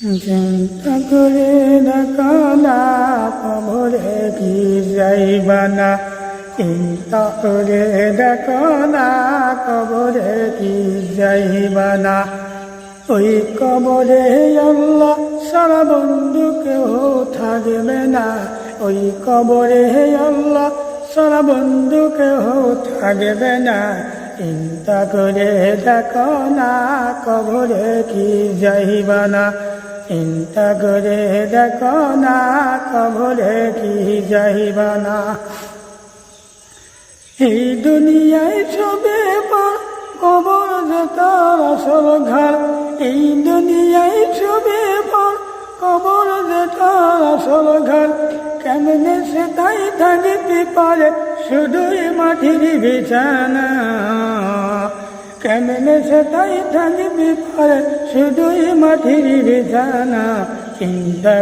চিন্তা করে দেখো না কবরে কি যাইবা না, চিন্তা করে দেখো না কবরে কি যাইবা না। ওই কবরে আল্লাহ সারা বন্ধু কেউ থাকবে না, ওই কবরে আল্লাহ সারা বন্ধু কেউ থাকবে না। চিন্তা করে দেখো না কবরে কি যাইবা না, চিন্তা করে দেখো না কবরে কি যাইবা না। এই দুনিয়ায় সবে পর কবর যে তার আসল ঘর, এই দুনিয়ায় সবে পর কবর যে তার আসল ঘর। কেমনে সে তাই থাকতে পারে শুধুই মাটির বিছানা, কেমনে সে তাই থাকতে পারে শুধুই মাটির বিছানা। চিন্তা